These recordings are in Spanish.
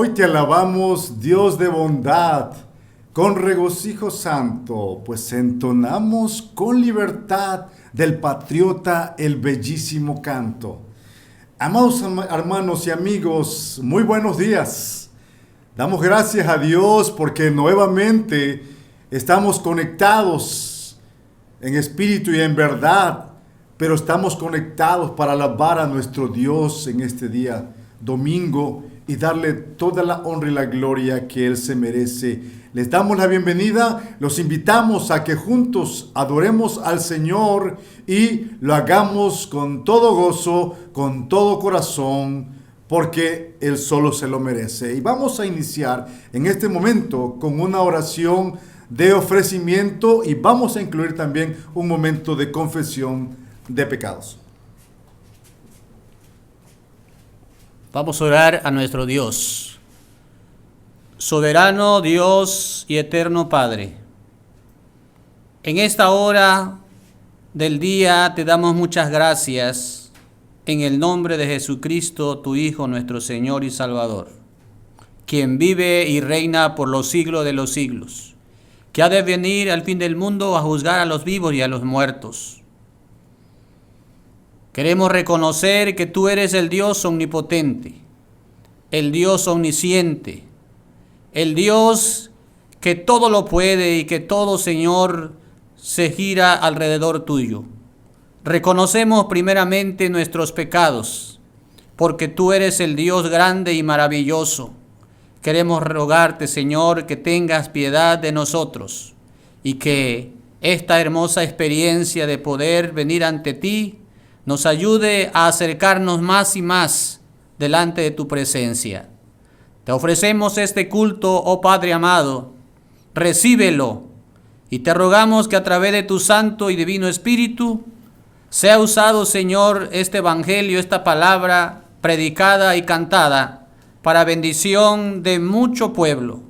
hoy te alabamos, Dios de bondad, con regocijo santo, pues entonamos con libertad del patriota el bellísimo canto. Amados hermanos y amigos, muy buenos días. Damos gracias a Dios porque nuevamente estamos conectados en espíritu y en verdad, pero estamos conectados para alabar a nuestro Dios en este día, domingo, y darle toda la honra y la gloria que Él se merece. Les damos la bienvenida, los invitamos a que juntos adoremos al Señor y lo hagamos con todo gozo, con todo corazón, porque Él solo se lo merece. Y vamos a iniciar en este momento con una oración de ofrecimiento y vamos a incluir también un momento de confesión de pecados. Vamos a orar a nuestro Dios. Soberano Dios y eterno Padre, en esta hora del día te damos muchas gracias en el nombre de Jesucristo, tu Hijo, nuestro Señor y Salvador, quien vive y reina por los siglos de los siglos, que ha de venir al fin del mundo a juzgar a los vivos y a los muertos. Queremos reconocer que tú eres el Dios omnipotente, el Dios omnisciente, el Dios que todo lo puede y que todo, Señor, se gira alrededor tuyo. Reconocemos primeramente nuestros pecados, porque tú eres el Dios grande y maravilloso. Queremos rogarte, Señor, que tengas piedad de nosotros y que esta hermosa experiencia de poder venir ante ti nos ayude a acercarnos más y más delante de tu presencia. Te ofrecemos este culto, oh Padre amado, recíbelo y te rogamos que a través de tu Santo y Divino Espíritu sea usado, Señor, este Evangelio, esta palabra predicada y cantada para bendición de mucho pueblo.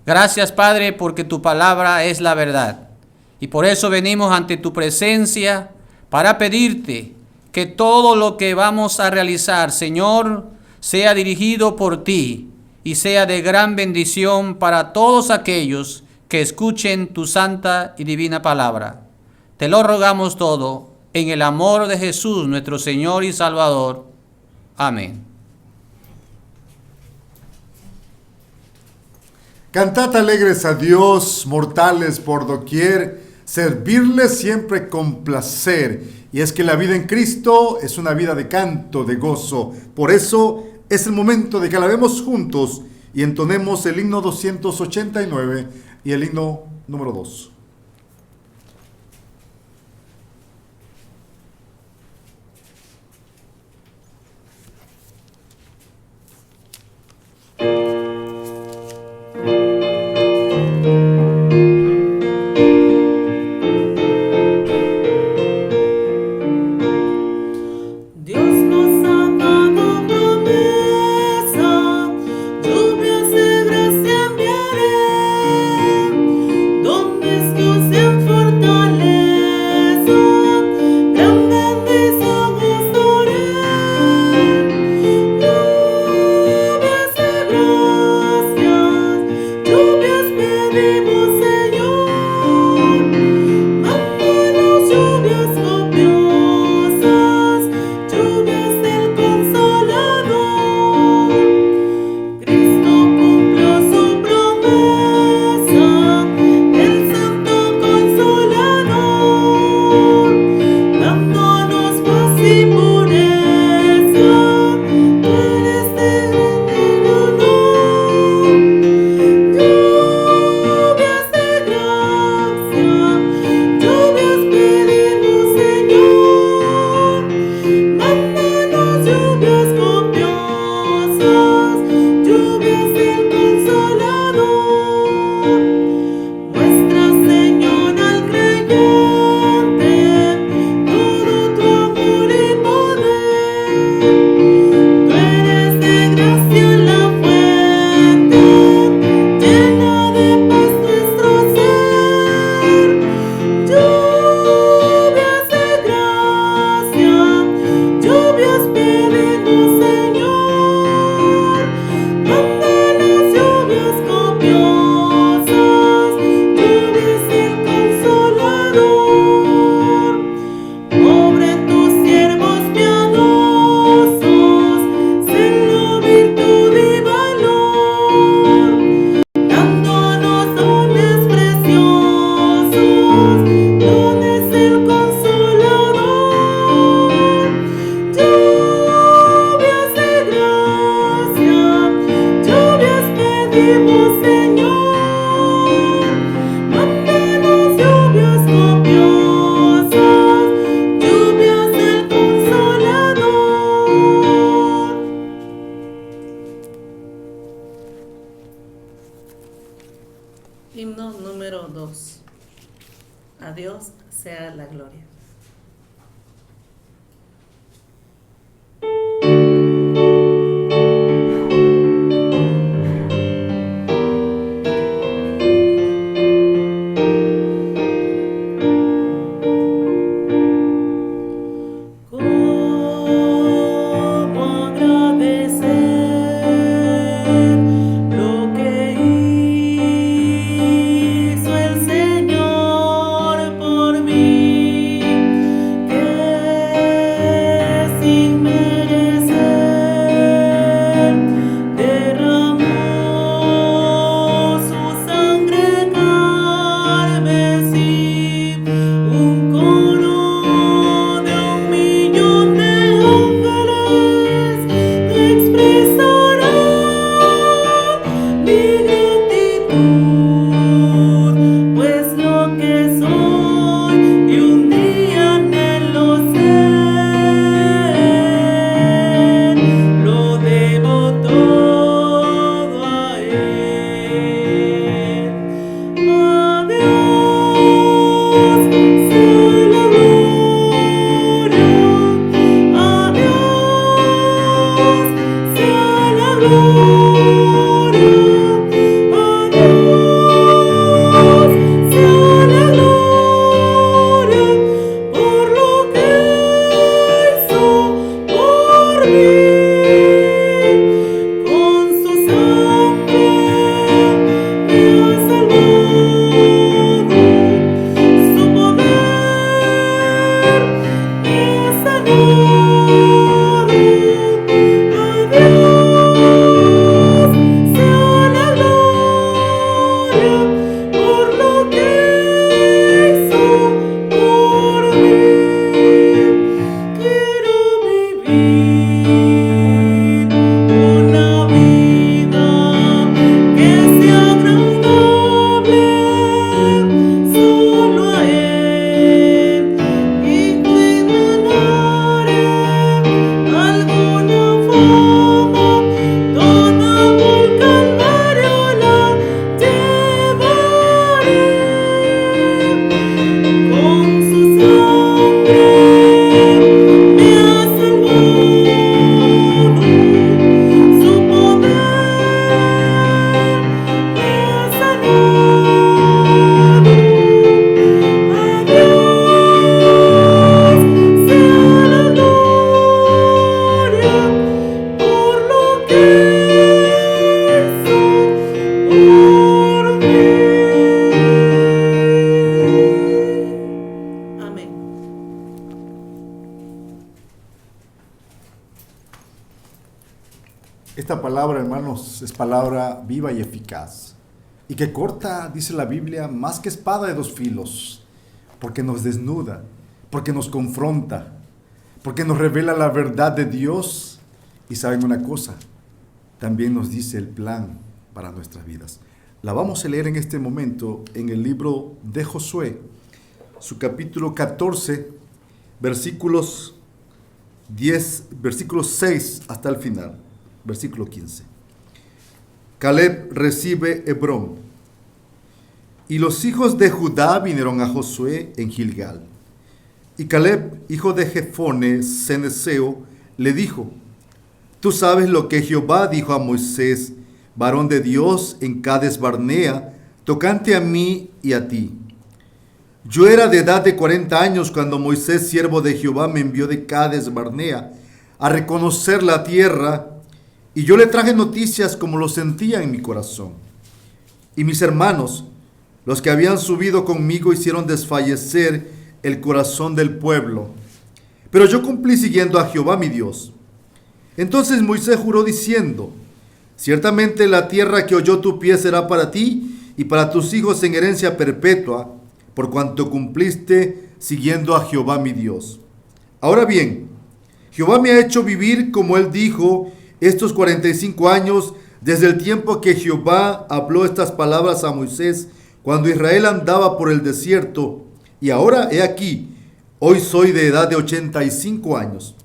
Gracias, Padre, porque tu palabra es la verdad y por eso venimos ante tu presencia para pedirte que todo lo que vamos a realizar, Señor, sea dirigido por ti y sea de gran bendición para todos aquellos que escuchen tu santa y divina palabra. Te lo rogamos todo en el amor de Jesús, nuestro Señor y Salvador. Amén. Cantad alegres a Dios, mortales por doquier, servirle siempre con placer. Y es que la vida en Cristo es una vida de canto, de gozo. Por eso es el momento de que alabemos juntos y entonemos el himno 289 y el himno número 2. Donde sea la gloria. Esta palabra, hermanos, es palabra viva y eficaz, y que corta, dice la Biblia, más que espada de dos filos, porque nos desnuda, porque nos confronta, porque nos revela la verdad de Dios, y saben una cosa, también nos dice el plan para nuestras vidas. La vamos a leer en este momento en el libro de Josué, su capítulo 14, versículos 6 hasta el final. Versículo 15. Caleb recibe Hebrón. Y los hijos de Judá vinieron a Josué en Gilgal. Y Caleb, hijo de Jefone, ceneseo, le dijo: Tú sabes lo que Jehová dijo a Moisés, varón de Dios, en Cades Barnea, tocante a mí y a ti. Yo era de edad de 40 años cuando Moisés, siervo de Jehová, me envió de Cades Barnea a reconocer la tierra, y yo le traje noticias como lo sentía en mi corazón. Y mis hermanos, los que habían subido conmigo, hicieron desfallecer el corazón del pueblo. Pero yo cumplí siguiendo a Jehová mi Dios. Entonces Moisés juró diciendo: Ciertamente la tierra que oyó tu pie será para ti y para tus hijos en herencia perpetua, por cuanto cumpliste siguiendo a Jehová mi Dios. Ahora bien, Jehová me ha hecho vivir, como él dijo, estos 45 años, desde el tiempo que Jehová habló estas palabras a Moisés, cuando Israel andaba por el desierto. Y ahora he aquí, hoy soy de edad de 85 años.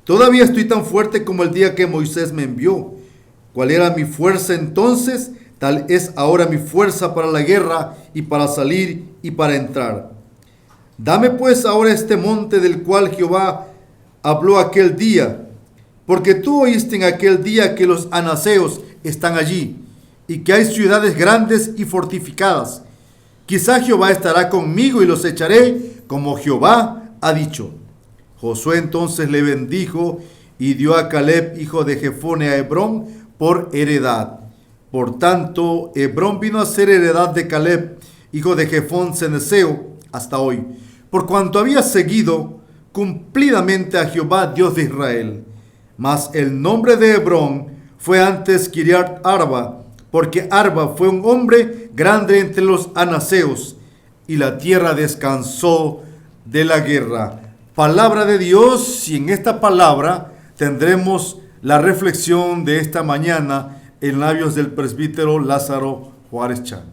Todavía estoy tan fuerte como el día que Moisés me envió. ¿Cuál era mi fuerza entonces? Tal es ahora mi fuerza para la guerra y para salir y para entrar. Dame pues ahora este monte del cual Jehová habló aquel día, porque tú oíste en aquel día que los anaseos están allí, y que hay ciudades grandes y fortificadas. Quizá Jehová estará conmigo y los echaré, como Jehová ha dicho. Josué entonces le bendijo y dio a Caleb, hijo de Jefone, a Hebrón por heredad. Por tanto, Hebrón vino a ser heredad de Caleb, hijo de Jefón ceneseo, hasta hoy, por cuanto había seguido cumplidamente a Jehová, Dios de Israel. Mas el nombre de Hebrón fue antes Kiriat Arba, porque Arba fue un hombre grande entre los anaseos, y la tierra descansó de la guerra. Palabra de Dios, y en esta palabra tendremos la reflexión de esta mañana en labios del presbítero Lázaro Juárez Chán.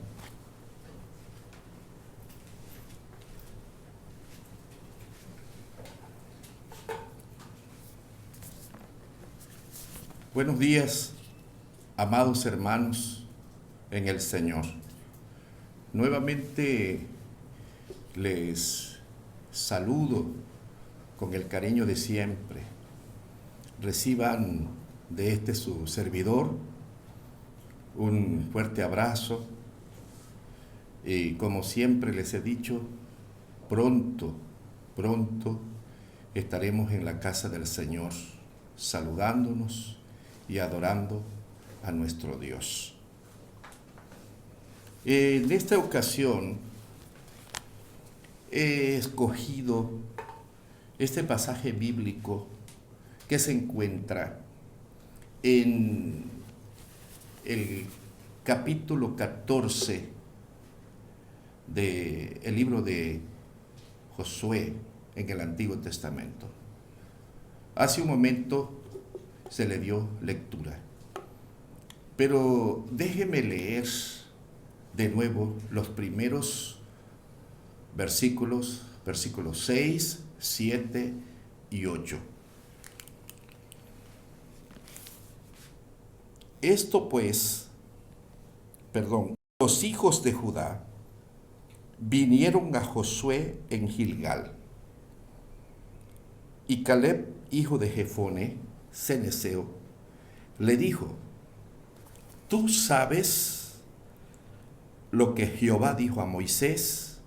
Buenos días, amados hermanos en el Señor. Nuevamente les saludo con el cariño de siempre. Reciban de este su servidor un fuerte abrazo y, como siempre les he dicho, pronto estaremos en la casa del Señor saludándonos y adorando a nuestro Dios. En esta ocasión he escogido este pasaje bíblico que se encuentra en el capítulo 14 del libro de Josué en el Antiguo Testamento. Hace un momento se le dio lectura, pero déjeme leer de nuevo los primeros versículos 6, 7 y 8. Los hijos de Judá vinieron a Josué en Gilgal, y Caleb, hijo de Jefone, ceneseo, le dijo: ¿Tú sabes lo que Jehová dijo a Moisés,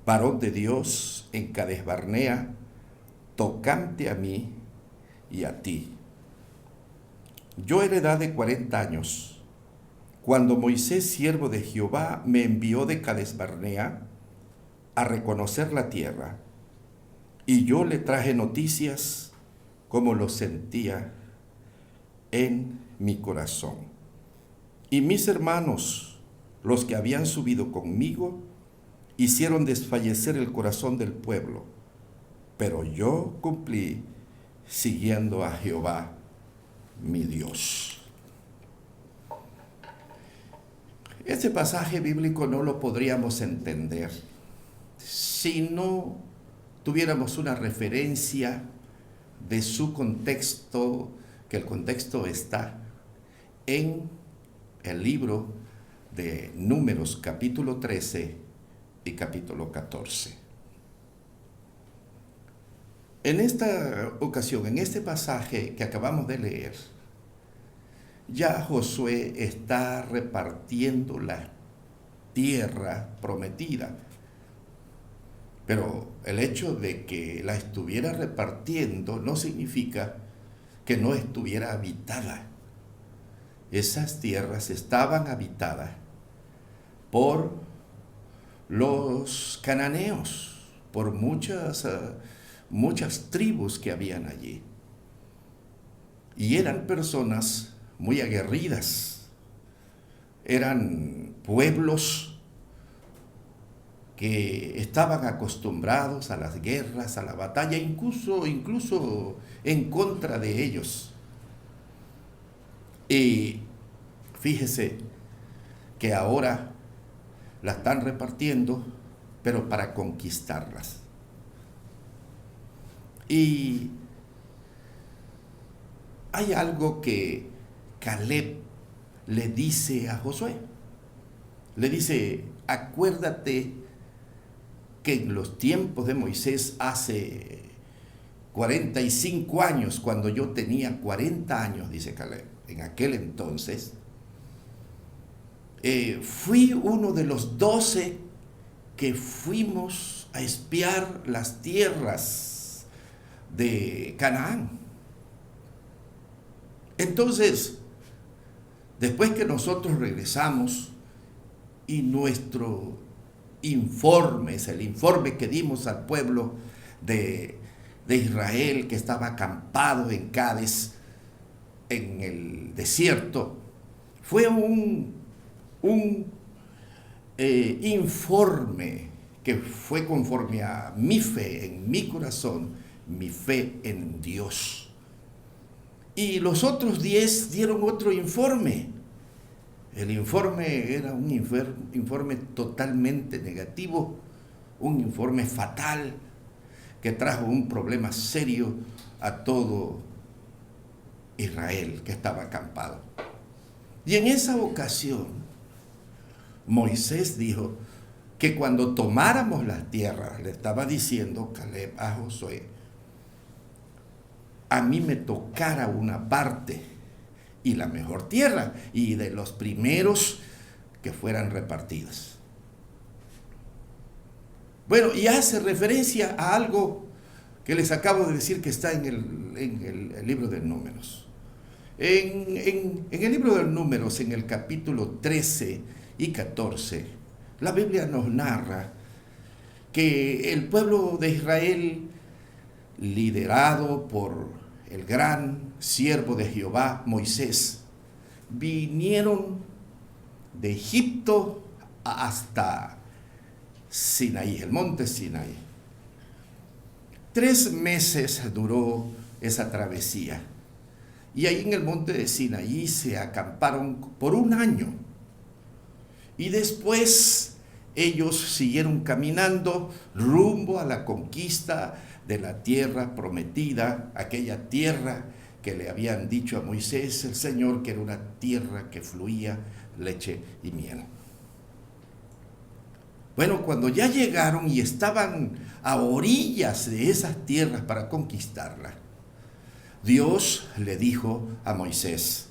varón de Dios, en Cades Barnea, tocante a mí y a ti? Yo era edad de 40 años, cuando Moisés, siervo de Jehová, me envió de Cades Barnea a reconocer la tierra, y yo le traje noticias como lo sentía en mi corazón. Y mis hermanos, los que habían subido conmigo, hicieron desfallecer el corazón del pueblo, pero yo cumplí siguiendo a Jehová, mi Dios. Este pasaje bíblico no lo podríamos entender si no tuviéramos una referencia de su contexto, que el contexto está en el libro de Números capítulo 13 y capítulo 14. En esta ocasión, en este pasaje que acabamos de leer, ya Josué está repartiendo la tierra prometida. Pero el hecho de que la estuviera repartiendo no significa que no estuviera habitada. Esas tierras estaban habitadas por los cananeos, por muchas tribus que habían allí. Y eran personas muy aguerridas, eran pueblos que estaban acostumbrados a las guerras, a la batalla, incluso en contra de ellos. Y fíjese que ahora la están repartiendo, pero para conquistarlas. Y hay algo que Caleb le dice a Josué. Le dice: acuérdate que en los tiempos de Moisés, hace 45 años, cuando yo tenía 40 años, dice Caleb, en aquel entonces, fui uno de los 12 que fuimos a espiar las tierras de Canaán. Entonces, después que nosotros regresamos y nuestro informe, es el informe que dimos al pueblo de Israel que estaba acampado en Cádiz, en el desierto, fue un informe que fue conforme a mi fe, en mi corazón, mi fe en Dios. Y los otros 10 dieron otro informe. El informe era un informe totalmente negativo, un informe fatal que trajo un problema serio a todo Israel que estaba acampado. Y en esa ocasión, Moisés dijo que cuando tomáramos las tierras, le estaba diciendo Caleb a Josué, a mí me tocara una parte y la mejor tierra, y de los primeros que fueran repartidos. Bueno, y hace referencia a algo que les acabo de decir que está en el libro de Números. En el libro de Números, en el capítulo 13 y 14, la Biblia nos narra que el pueblo de Israel, liderado por el gran siervo de Jehová, Moisés, vinieron de Egipto hasta Sinaí, el monte Sinaí. 3 meses duró esa travesía. Y ahí en el monte de Sinaí se acamparon por 1 año. Y después ellos siguieron caminando rumbo a la conquista de la tierra prometida, aquella tierra que le habían dicho a Moisés el Señor que era una tierra que fluía leche y miel. Bueno, cuando ya llegaron y estaban a orillas de esas tierras para conquistarlas, Dios le dijo a Moisés,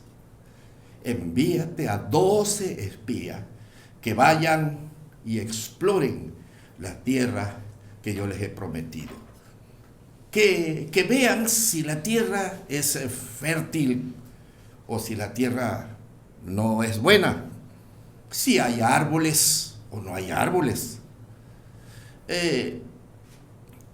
envíate a 12 espías que vayan y exploren la tierra que yo les he prometido. Que vean si la tierra es fértil o si la tierra no es buena, si hay árboles o no hay árboles,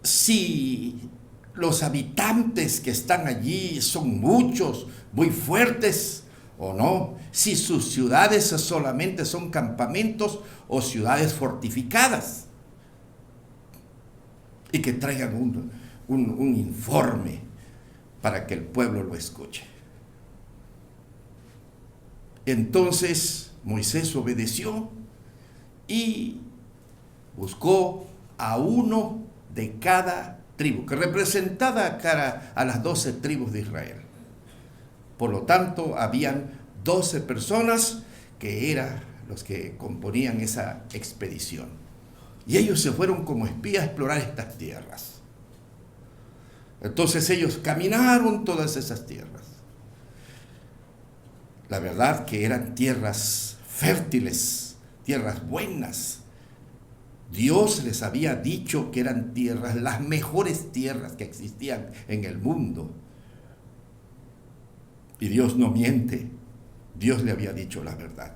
si los habitantes que están allí son muchos, muy fuertes o no, si sus ciudades solamente son campamentos o ciudades fortificadas, y que traigan un informe para que el pueblo lo escuche. Entonces Moisés obedeció y buscó a uno de cada tribu, que representaba a las 12 tribus de Israel. Por lo tanto, habían 12 personas que eran los que componían esa expedición. Y ellos se fueron como espías a explorar estas tierras. Entonces ellos caminaron todas esas tierras. La verdad que eran tierras fértiles, tierras buenas. Dios les había dicho que eran tierras, las mejores tierras que existían en el mundo. Y Dios no miente. Dios le había dicho la verdad.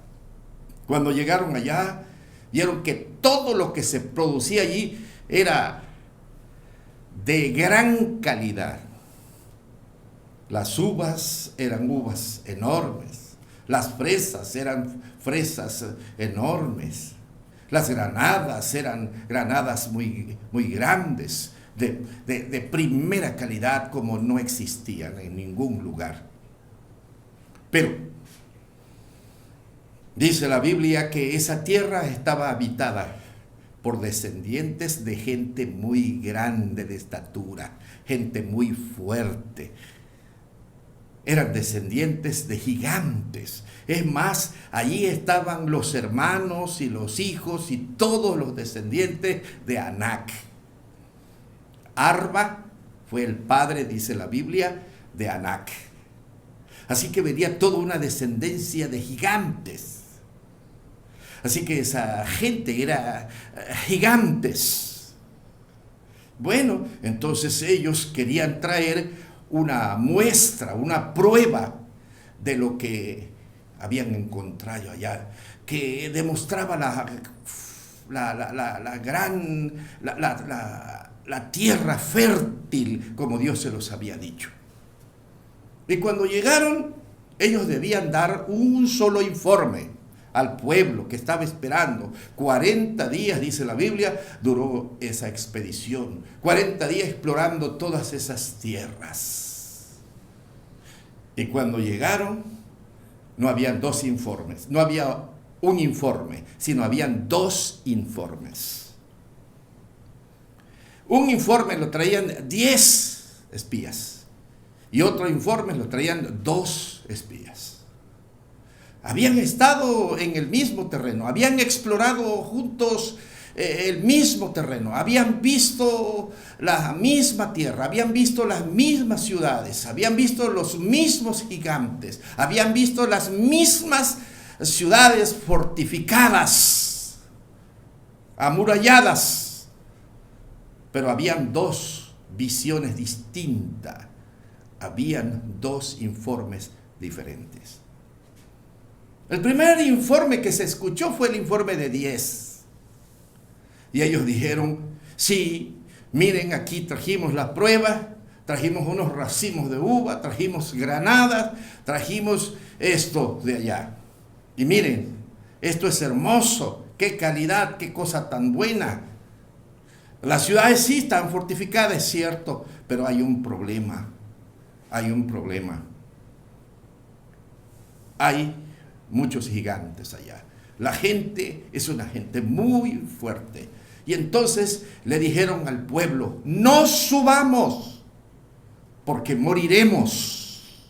Cuando llegaron allá, vieron que todo lo que se producía allí era de gran calidad. Las uvas eran uvas enormes, las fresas eran fresas enormes, las granadas eran granadas muy, muy grandes, de primera calidad como no existían en ningún lugar. Pero dice la Biblia que esa tierra estaba habitada por descendientes de gente muy grande de estatura, gente muy fuerte. eran descendientes de gigantes. Es más, allí estaban los hermanos y los hijos y todos los descendientes de Anac. Arba fue el padre, dice la Biblia, de Anac. Así que venía toda una descendencia de gigantes. Así que esa gente era gigantes. Bueno, entonces ellos querían traer una muestra, una prueba de lo que habían encontrado allá, que demostraba la tierra fértil, como Dios se los había dicho. Y cuando llegaron, ellos debían dar un solo informe al pueblo que estaba esperando. 40 días, dice la Biblia, duró esa expedición. 40 días explorando todas esas tierras. Y cuando llegaron, no habían dos informes, no había un informe, sino habían dos informes. Un informe lo traían 10 espías y otro informe lo traían 2 espías. Habían estado en el mismo terreno, habían explorado juntos el mismo terreno, habían visto la misma tierra, habían visto las mismas ciudades, habían visto los mismos gigantes, habían visto las mismas ciudades fortificadas, amuralladas, pero habían 2 visiones distintas, habían 2 informes diferentes. El primer informe que se escuchó fue el informe de 10. Y ellos dijeron, sí, miren, aquí trajimos la prueba, trajimos unos racimos de uva, trajimos granadas, trajimos esto de allá. Y miren, esto es hermoso, qué calidad, qué cosa tan buena. Las ciudades sí están fortificadas, es cierto, pero hay un problema, hay un problema. Hay muchos gigantes allá. La gente es una gente muy fuerte. Y entonces le dijeron al pueblo, no subamos, porque moriremos.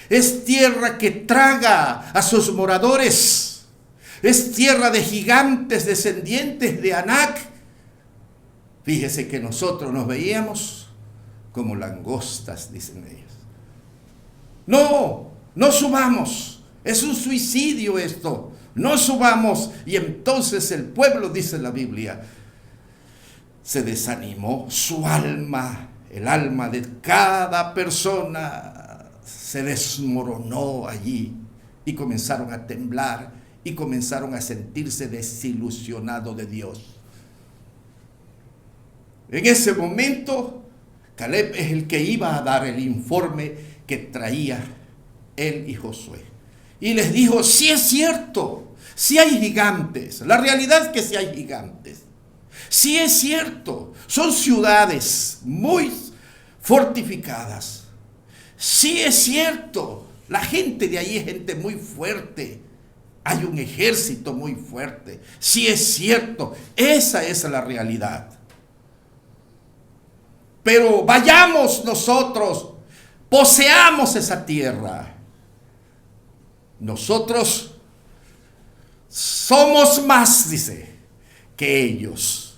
Es tierra que traga a sus moradores. Es tierra de gigantes descendientes de Anac. Fíjese que nosotros nos veíamos como langostas, dicen ellos. No, no subamos. Es un suicidio esto. No subamos. Y entonces el pueblo, dice la Biblia, se desanimó. Su alma, el alma de cada persona se desmoronó allí. Y comenzaron a temblar y comenzaron a sentirse desilusionados de Dios. En ese momento, Caleb es el que iba a dar el informe que traía él y Josué. Y les dijo, sí es cierto, sí hay gigantes. La realidad es que sí hay gigantes. Sí es cierto, son ciudades muy fortificadas. Sí es cierto, la gente de ahí es gente muy fuerte. Hay un ejército muy fuerte. Sí es cierto, esa es la realidad. Pero vayamos nosotros, poseamos esa tierra. Nosotros somos más, dice, que ellos.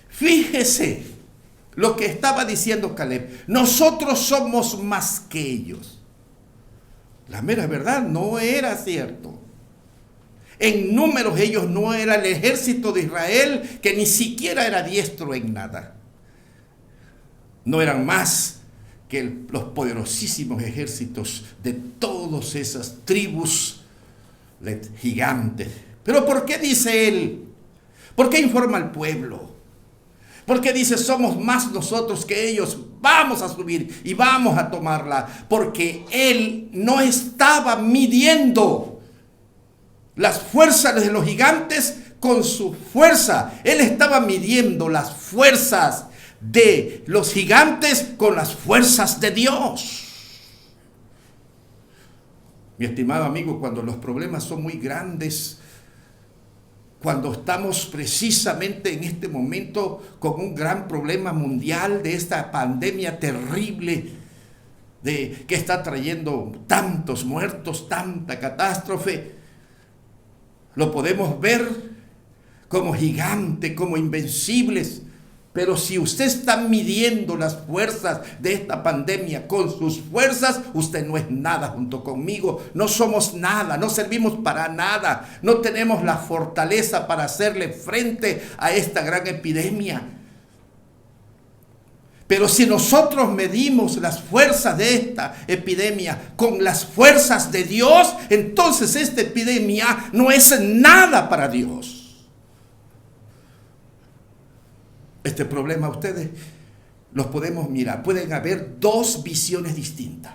Fíjese lo que estaba diciendo Caleb. Nosotros somos más que ellos. La mera verdad, no era cierto. En números ellos no eran el ejército de Israel, que ni siquiera era diestro en nada. No eran más que los poderosísimos ejércitos de todas esas tribus gigantes. Pero ¿por qué dice él? ¿Por qué informa al pueblo? ¿Por qué dice somos más nosotros que ellos? Vamos a subir y vamos a tomarla. Porque él no estaba midiendo las fuerzas de los gigantes con su fuerza. Él estaba midiendo las fuerzas de los gigantes con las fuerzas de Dios. Mi estimado amigo, cuando los problemas son muy grandes, cuando estamos precisamente en este momento con un gran problema mundial de esta pandemia terrible, de que está trayendo tantos muertos, tanta catástrofe, lo podemos ver como gigante, como invencibles. Pero si usted está midiendo las fuerzas de esta pandemia con sus fuerzas, usted no es nada junto conmigo. No somos nada, no servimos para nada. No tenemos la fortaleza para hacerle frente a esta gran epidemia. Pero si nosotros medimos las fuerzas de esta epidemia con las fuerzas de Dios, entonces esta epidemia no es nada para Dios. Este problema ustedes los podemos mirar. Pueden haber dos visiones distintas.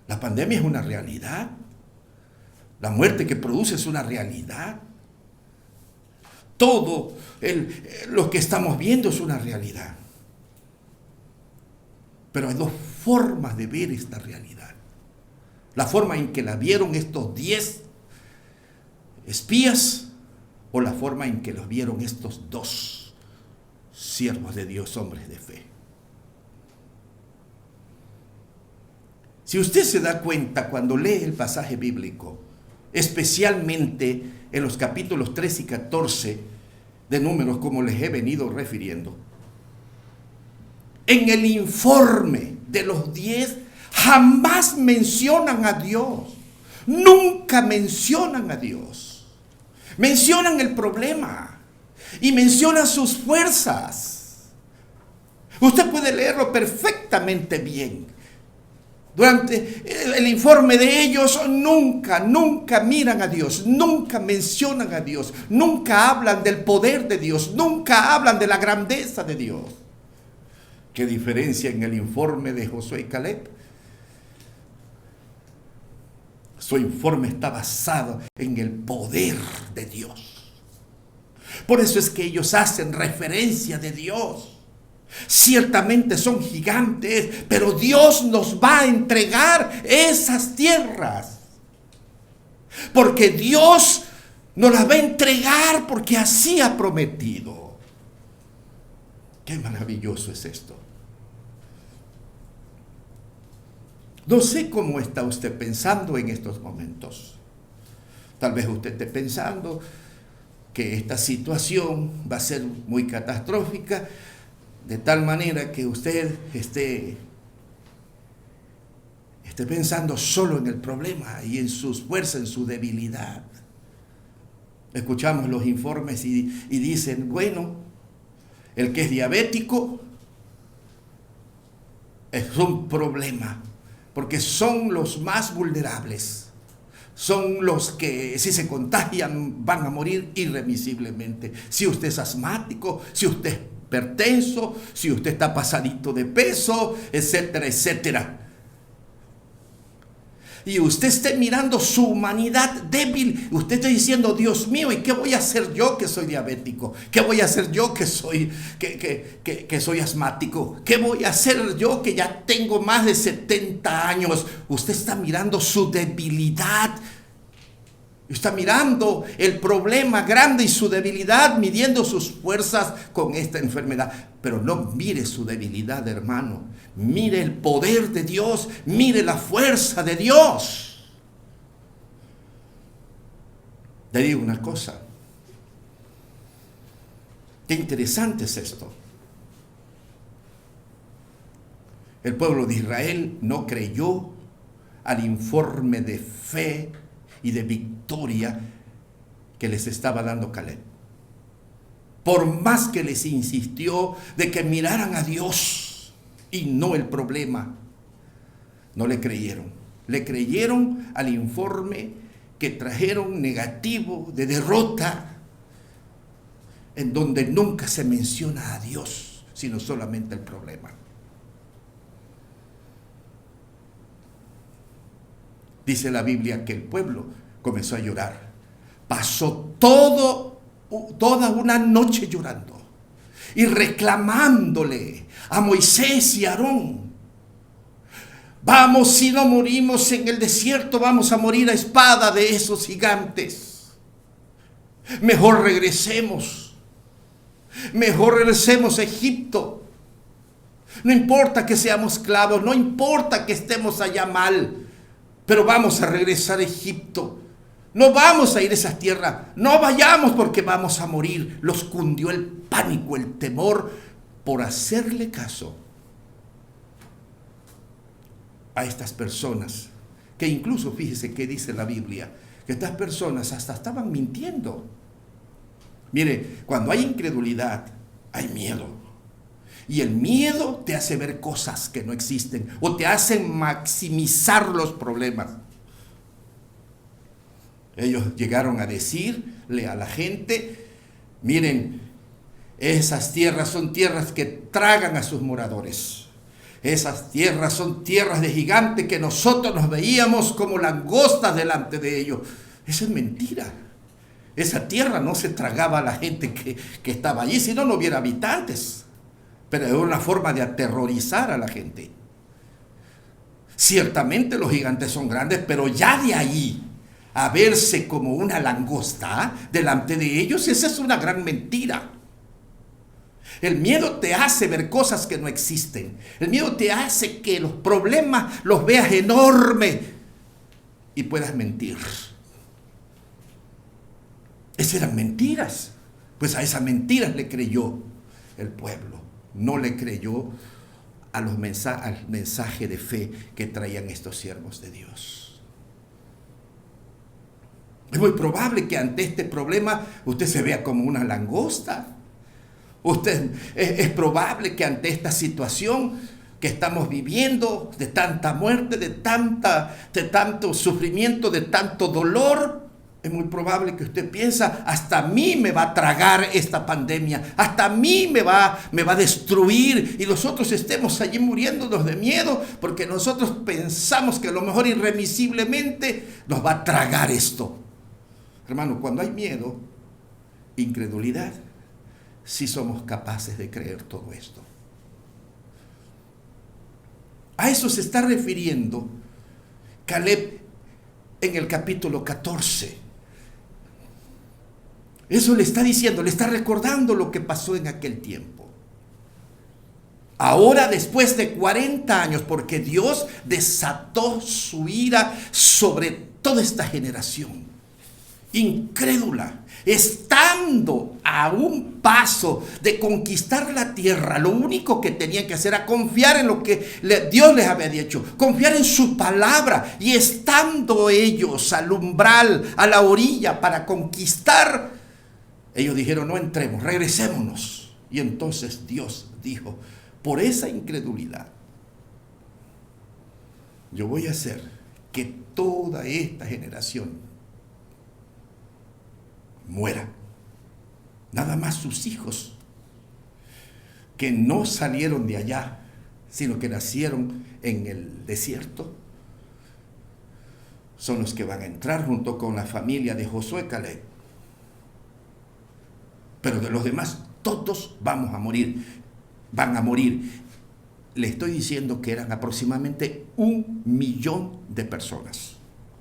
La pandemia es una realidad. La muerte que produce es una realidad. Todo lo que estamos viendo es una realidad. Pero hay dos formas de ver esta realidad. La forma en que la vieron estos 10 espías o la forma en que los vieron estos 2 siervos de Dios, hombres de fe. Si usted se da cuenta cuando lee el pasaje bíblico, especialmente en los capítulos 3 y 14 de Números, como les he venido refiriendo, en el informe de los 10 jamás mencionan a Dios, nunca mencionan a Dios, mencionan el problema y mencionan sus fuerzas. Usted puede leerlo perfectamente bien. Durante el informe de ellos nunca miran a Dios, nunca mencionan a Dios, nunca hablan del poder de Dios, nunca hablan de la grandeza de Dios. ¿Qué diferencia en el informe de Josué y Caleb? Su informe está basado en el poder de Dios. Por eso es que ellos hacen referencia de Dios. Ciertamente son gigantes, pero Dios nos va a entregar esas tierras. Porque Dios nos las va a entregar porque así ha prometido. Qué maravilloso es esto. No sé cómo está usted pensando en estos momentos. Tal vez usted esté pensando que esta situación va a ser muy catastrófica, de tal manera que usted esté pensando solo en el problema y en sus fuerzas, en su debilidad. Escuchamos los informes y dicen, bueno, el que es diabético es un problema, porque son los más vulnerables. Son los que si se contagian van a morir irremisiblemente. Si usted es asmático, si usted es hipertenso, si usted está pasadito de peso, etcétera, etcétera. Y usted esté mirando su humanidad débil. Usted está diciendo, Dios mío, ¿y qué voy a hacer yo que soy diabético? ¿Qué voy a hacer yo que soy asmático? ¿Qué voy a hacer yo que ya tengo más de 70 años? Usted está mirando su debilidad. Está mirando el problema grande y su debilidad, midiendo sus fuerzas con esta enfermedad. Pero no mire su debilidad, hermano. Mire el poder de Dios. Mire la fuerza de Dios. Le digo una cosa. Qué interesante es esto. El pueblo de Israel no creyó al informe de fe y de victoria que les estaba dando Caleb. Por más que les insistió de que miraran a Dios y no el problema, no le creyeron. Le creyeron al informe que trajeron negativo de derrota, en donde nunca se menciona a Dios, sino solamente el problema. Dice la Biblia que el pueblo comenzó a llorar. Pasó toda una noche llorando y reclamándole a Moisés y a Aarón. Vamos, si no morimos en el desierto, vamos a morir a espada de esos gigantes. Mejor regresemos a Egipto. No importa que seamos esclavos, no importa que estemos allá mal, pero vamos a regresar a Egipto. No vamos a ir a esa tierra, no vayamos porque vamos a morir. Los cundió el pánico, el temor por hacerle caso a estas personas, que incluso fíjese que dice la Biblia, que estas personas hasta estaban mintiendo. Mire, cuando hay incredulidad, hay miedo. Y el miedo te hace ver cosas que no existen o te hace maximizar los problemas. Ellos llegaron a decirle a la gente, miren, esas tierras son tierras que tragan a sus moradores. Esas tierras son tierras de gigantes que nosotros nos veíamos como langostas delante de ellos. Eso es mentira. Esa tierra no se tragaba a la gente que estaba allí, si no, no hubiera habitantes. Pero era una forma de aterrorizar a la gente. Ciertamente los gigantes son grandes, pero ya de ahí a verse como una langosta delante de ellos, esa es una gran mentira. El miedo te hace ver cosas que no existen. El miedo te hace que los problemas los veas enormes y puedas mentir. Esas eran mentiras. Pues a esas mentiras le creyó el pueblo. No le creyó al mensaje de fe que traían estos siervos de Dios. Es muy probable que ante este problema usted se vea como una langosta. Es probable que ante esta situación que estamos viviendo, de tanta muerte, de tanto sufrimiento, de tanto dolor, es muy probable que usted piensa, hasta a mí me va a tragar esta pandemia, hasta a mí me va a destruir, y nosotros estemos allí muriéndonos de miedo, porque nosotros pensamos que a lo mejor irremisiblemente nos va a tragar esto. Hermano, cuando hay miedo, incredulidad, sí somos capaces de creer todo esto. A eso se está refiriendo Caleb en el capítulo 14. Eso le está diciendo, le está recordando lo que pasó en aquel tiempo. Ahora, después de 40 años, porque Dios desató su ira sobre toda esta generación incrédula, estando a un paso de conquistar la tierra, lo único que tenían que hacer era confiar en lo que Dios les había dicho, confiar en su palabra, y estando ellos al umbral, a la orilla para conquistar, ellos dijeron, no entremos, regresémonos. Y entonces Dios dijo, por esa incredulidad, yo voy a hacer que toda esta generación muera. Nada más sus hijos, que no salieron de allá, sino que nacieron en el desierto, son los que van a entrar junto con la familia de Josué y Caleb. Pero de los demás, todos van a morir. Le estoy diciendo que eran aproximadamente 1.000.000 de personas.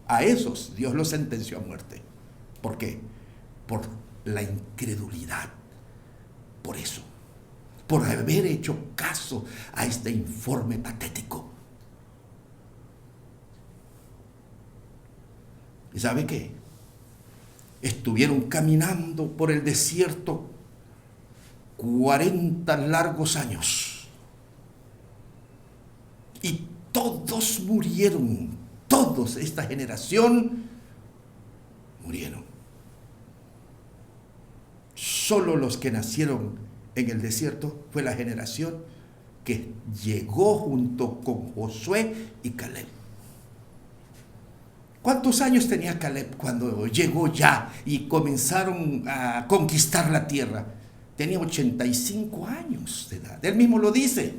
A esos Dios los sentenció a muerte. ¿Por qué? Por la incredulidad. Por eso. Por haber hecho caso a este informe patético. ¿Y sabe qué? Estuvieron caminando por el desierto 40 largos años. Y todos murieron. Todos, esta generación, murieron. Solo los que nacieron en el desierto fue la generación que llegó junto con Josué y Caleb. ¿Cuántos años tenía Caleb cuando llegó ya y comenzaron a conquistar la tierra? Tenía 85 años de edad. Él mismo lo dice.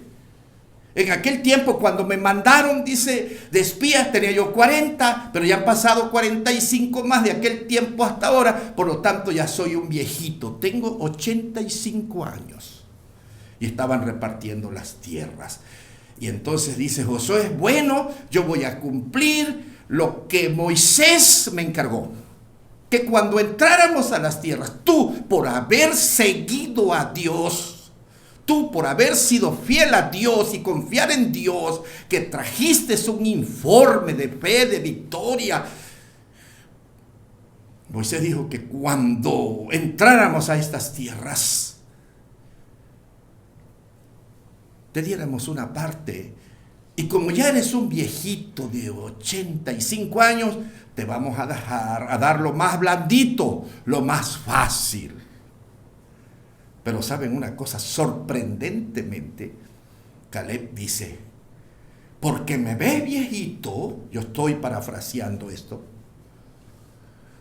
En aquel tiempo, cuando me mandaron, dice, de espías, tenía yo 40, pero ya han pasado 45 más de aquel tiempo hasta ahora, por lo tanto ya soy un viejito, tengo 85 años. Y estaban repartiendo las tierras. Y entonces dice Josué, bueno, yo voy a cumplir lo que Moisés me encargó. Que cuando entráramos a las tierras, tú, por haber seguido a Dios, tú por haber sido fiel a Dios y confiar en Dios, que trajiste un informe de fe, de victoria. Moisés dijo que cuando entráramos a estas tierras, te diéramos una parte. Y como ya eres un viejito de 85 años, te vamos a dar lo más blandito, lo más fácil. Pero ¿saben una cosa? Sorprendentemente, Caleb dice, porque me ves viejito, yo estoy parafraseando esto,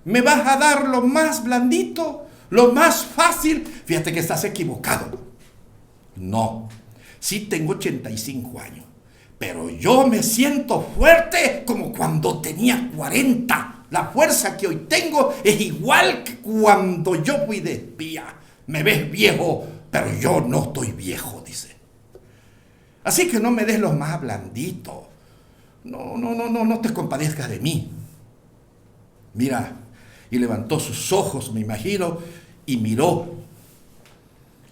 me vas a dar lo más blandito, lo más fácil. Fíjate que estás equivocado. No, sí tengo 85 años, pero yo me siento fuerte como cuando tenía 40. La fuerza que hoy tengo es igual que cuando yo fui de espía. Me ves viejo, pero yo no estoy viejo, dice. Así que no me des lo más blandito. No te compadezcas de mí. Mira, y levantó sus ojos, me imagino, y miró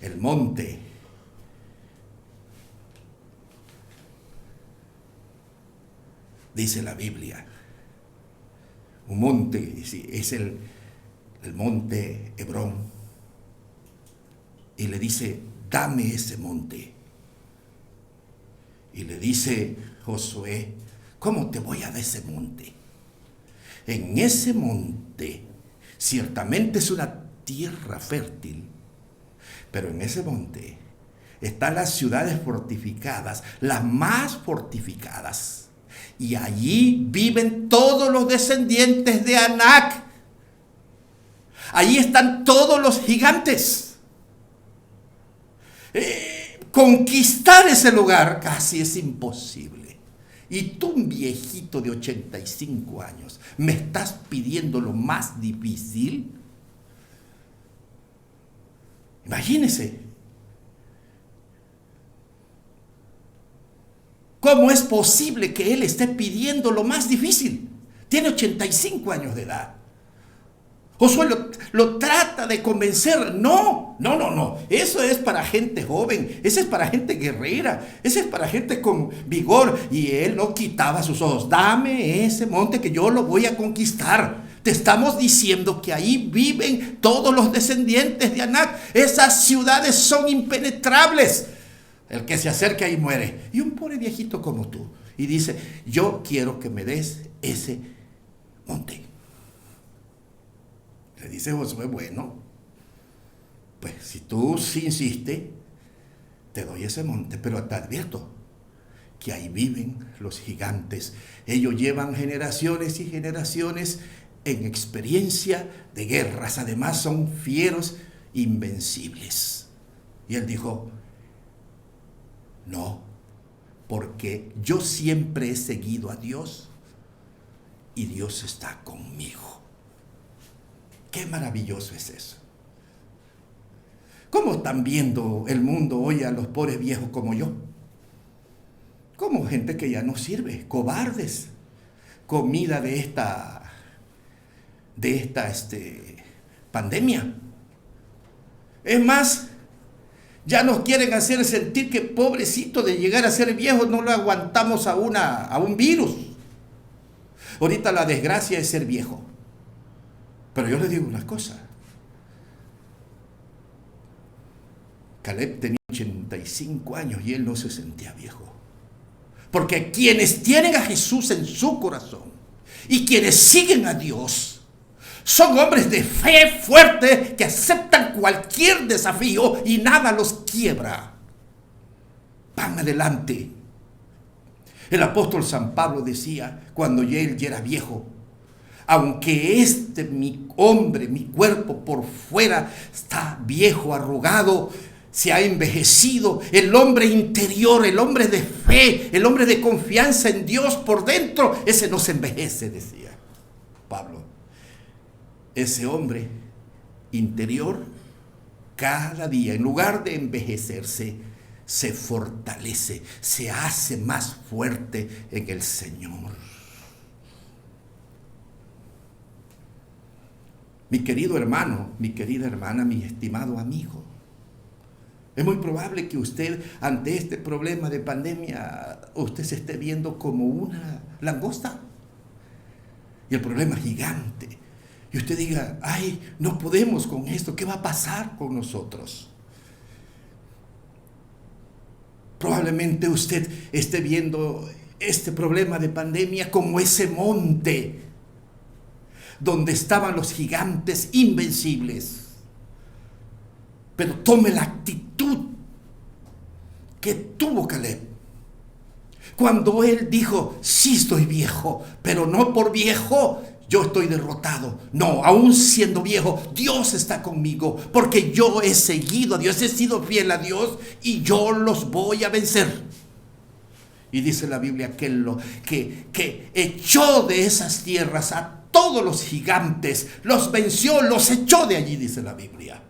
el monte. Dice la Biblia, un monte, es el monte Hebrón. Y le dice, dame ese monte. Y le dice Josué, ¿cómo te voy a dar ese monte? En ese monte, ciertamente es una tierra fértil, pero en ese monte están las ciudades fortificadas, las más fortificadas. Y allí viven todos los descendientes de Anac. Allí están todos los gigantes. Conquistar ese lugar casi es imposible. Y tú, un viejito de 85 años, ¿me estás pidiendo lo más difícil? Imagínese. ¿Cómo es posible que él esté pidiendo lo más difícil? Tiene 85 años de edad. Josué lo trata de convencer. No. Eso es para gente joven. Eso es para gente guerrera. Eso es para gente con vigor. Y él no quitaba sus ojos. Dame ese monte que yo lo voy a conquistar. Te estamos diciendo que ahí viven todos los descendientes de Anac. Esas ciudades son impenetrables. El que se acerca ahí muere. Y un pobre viejito como tú. Y dice, yo quiero que me des ese monte. Le dice Josué, bueno, pues si tú sí insistes, te doy ese monte, pero te advierto que ahí viven los gigantes. Ellos llevan generaciones y generaciones en experiencia de guerras. Además son fieros, invencibles. Y él dijo, no, porque yo siempre he seguido a Dios y Dios está conmigo. Qué maravilloso es eso. ¿Cómo están viendo el mundo hoy a los pobres viejos como yo? Como gente que ya no sirve, cobardes. Comida de esta pandemia. Es más, ya nos quieren hacer sentir que pobrecito de llegar a ser viejos no lo aguantamos a un virus. Ahorita la desgracia es ser viejo. Pero yo les digo una cosa. Caleb tenía 85 años y él no se sentía viejo. Porque quienes tienen a Jesús en su corazón y quienes siguen a Dios son hombres de fe fuerte que aceptan cualquier desafío y nada los quiebra. Van adelante. El apóstol San Pablo decía, cuando él ya era viejo, aunque mi hombre, mi cuerpo por fuera está viejo, arrugado, se ha envejecido, el hombre interior, el hombre de fe, el hombre de confianza en Dios por dentro, ese no se envejece, decía Pablo. Ese hombre interior, cada día, en lugar de envejecerse, se fortalece, se hace más fuerte en el Señor. Mi querido hermano, mi querida hermana, mi estimado amigo, Es muy probable que usted, ante este problema de pandemia, usted se esté viendo como una langosta. Y el problema es gigante. Y usted diga, ay, no podemos con esto, ¿qué va a pasar con nosotros? Probablemente usted esté viendo este problema de pandemia como ese monte donde estaban los gigantes invencibles. Pero tome la actitud que tuvo Caleb cuando él dijo, sí estoy viejo, pero no por viejo yo estoy derrotado. No, aún siendo viejo, Dios está conmigo, porque yo he seguido a Dios, he sido fiel a Dios y yo los voy a vencer. Y dice la Biblia que echó de esas tierras a todos los gigantes, los venció, los echó de allí, dice la Biblia.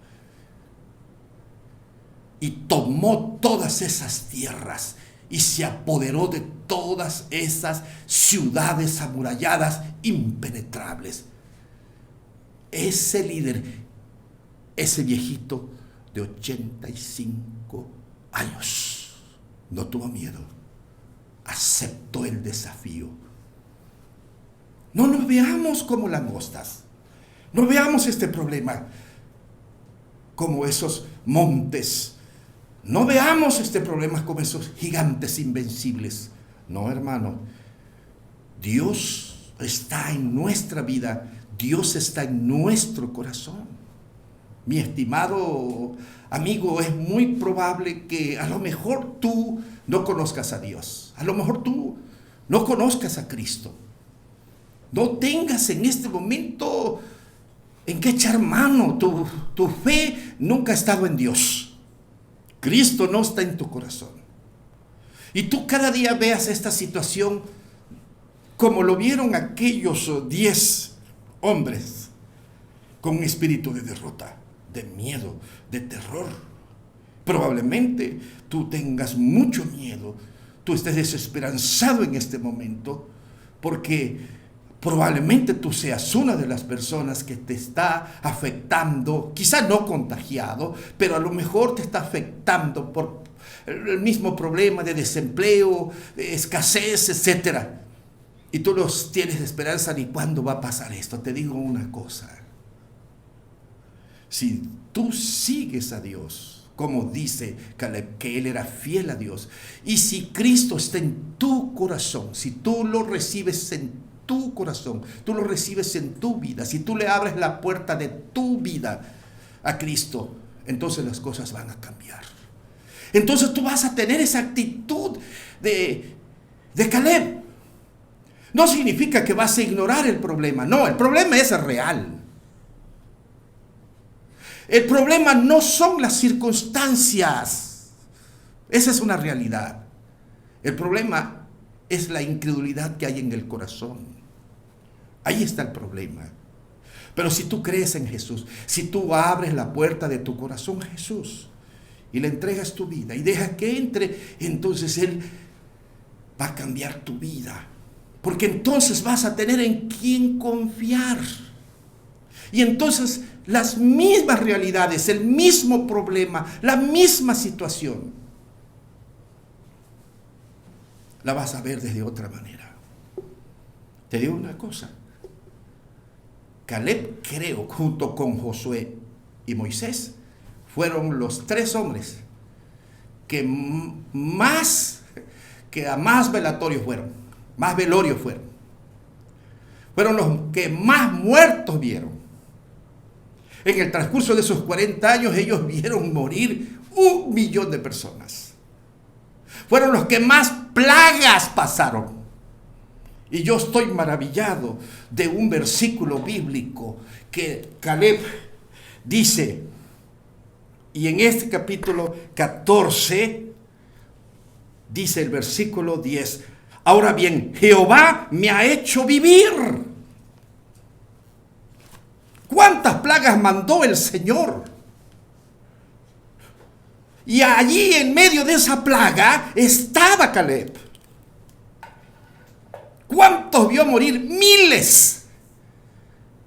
Y tomó todas esas tierras y se apoderó de todas esas ciudades amuralladas, impenetrables. Ese líder, ese viejito de 85 años, no tuvo miedo, aceptó el desafío. No nos veamos como langostas, no veamos este problema como esos montes. No veamos este problema como esos gigantes invencibles. No, hermano. Dios está en nuestra vida. Dios está en nuestro corazón. Mi estimado amigo, es muy probable que a lo mejor tú no conozcas a Dios. A lo mejor tú no conozcas a Cristo. No tengas en este momento en qué echar mano. Tu fe nunca ha estado en Dios. Cristo no está en tu corazón. Y tú cada día veas esta situación como lo vieron aquellos 10 hombres con un espíritu de derrota, de miedo, de terror. Probablemente tú tengas mucho miedo, tú estés desesperanzado en este momento, porque probablemente tú seas una de las personas que te está afectando, quizá no contagiado, pero a lo mejor te está afectando por el mismo problema de desempleo, de escasez, etc. Y tú los tienes esperanza ni cuándo va a pasar esto. Te digo una cosa. Si tú sigues a Dios, como dice Caleb, que él era fiel a Dios, y si Cristo está en tu corazón, si tú lo recibes en tu corazón, tú lo recibes en tu vida, si tú le abres la puerta de tu vida a Cristo, entonces las cosas van a cambiar. Entonces tú vas a tener esa actitud de Caleb. No significa que vas a ignorar el problema, no, el problema es real. El problema no son las circunstancias, esa es una realidad. El problema es la incredulidad que hay en el corazón. Ahí está el problema. Pero si tú crees en Jesús, si tú abres la puerta de tu corazón a Jesús y le entregas tu vida y dejas que entre, entonces Él va a cambiar tu vida. Porque entonces vas a tener en quién confiar. Y entonces las mismas realidades, el mismo problema, la misma situación, la vas a ver desde otra manera. Te digo una cosa. Caleb, creo, junto con Josué y Moisés, fueron los 3 hombres que a más velatorios fueron, más velorios fueron. Fueron los que más muertos vieron. En el transcurso de esos 40 años, ellos vieron morir 1 millón de personas. Fueron los que más plagas pasaron. Y yo estoy maravillado de un versículo bíblico que Caleb dice, y en este capítulo 14, dice el versículo 10, ahora bien, Jehová me ha hecho vivir. ¿Cuántas plagas mandó el Señor? Y allí en medio de esa plaga estaba Caleb. ¿Cuántos vio morir? Miles.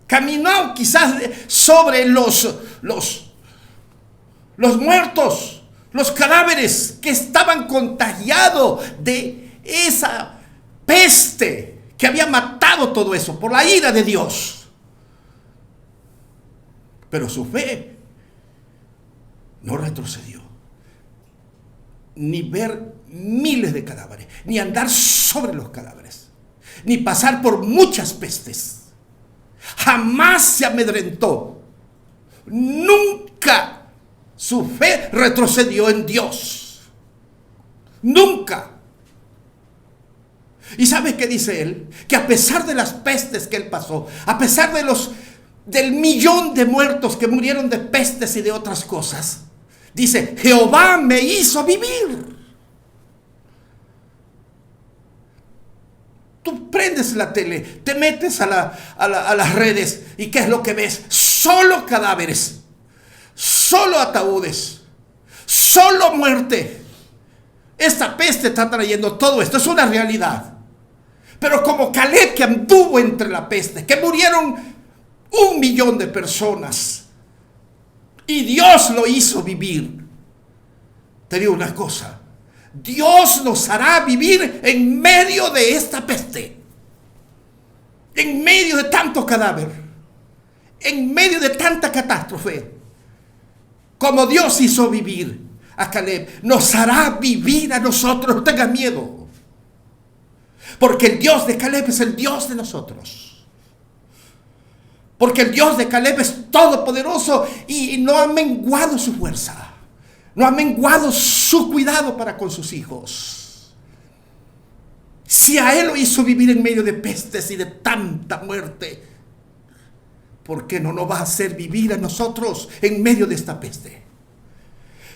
Caminó quizás sobre los muertos. Los cadáveres que estaban contagiados de esa peste que había matado todo eso por la ira de Dios. Pero su fe no retrocedió. Ni ver miles de cadáveres, ni andar sobre los cadáveres, ni pasar por muchas pestes. Jamás se amedrentó. Nunca su fe retrocedió en Dios. Nunca. ¿Y sabe qué dice él? Que a pesar de las pestes que él pasó, a pesar de del millón de muertos que murieron de pestes y de otras cosas, dice, Jehová me hizo vivir. Tú prendes la tele, te metes a las redes y ¿qué es lo que ves? Solo cadáveres, solo ataúdes, solo muerte. Esta peste está trayendo todo esto, es una realidad. Pero como Caleb, que anduvo entre la peste, que murieron 1 millón de personas y Dios lo hizo vivir. Te digo una cosa, Dios nos hará vivir en medio de esta peste, en medio de tanto cadáver, en medio de tanta catástrofe. Como Dios hizo vivir a Caleb, nos hará vivir a nosotros. No tengas miedo, porque el Dios de Caleb es el Dios de nosotros. Porque el Dios de Caleb es todopoderoso y no ha menguado su fuerza. No ha menguado su cuidado para con sus hijos. Si a él lo hizo vivir en medio de pestes y de tanta muerte, ¿por qué no nos va a hacer vivir a nosotros en medio de esta peste?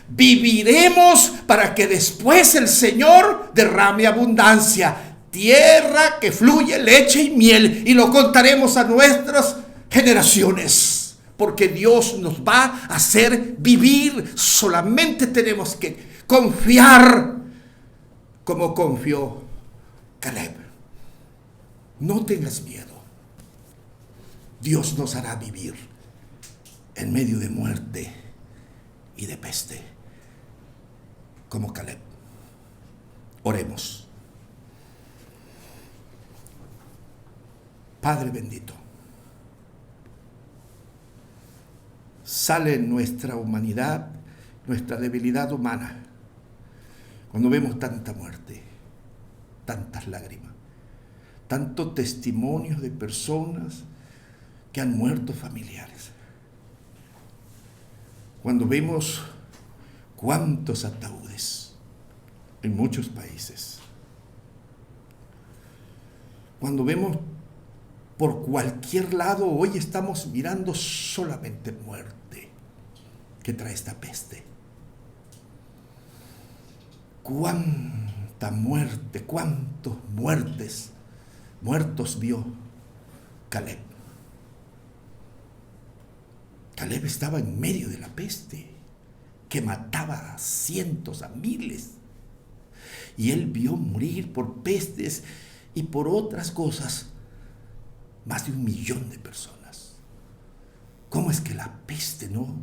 Viviremos para que después el Señor derrame abundancia, tierra que fluye leche y miel, y lo contaremos a nuestras generaciones, porque Dios nos va a hacer vivir. Solamente tenemos que confiar como confió Caleb. No tengas miedo. Dios nos hará vivir en medio de muerte y de peste, como Caleb. Oremos. Padre bendito, sale nuestra humanidad, nuestra debilidad humana, cuando vemos tanta muerte, tantas lágrimas, tantos testimonios de personas que han muerto familiares. Cuando vemos cuántos ataúdes en muchos países. Cuando vemos por cualquier lado, hoy estamos mirando solamente muerte que trae esta peste. Cuánta muerte, cuántos muertos vio Caleb. Caleb estaba en medio de la peste que mataba a cientos, a miles. Y él vio morir por pestes y por otras cosas más de 1 millón de personas. ¿Cómo es que la peste no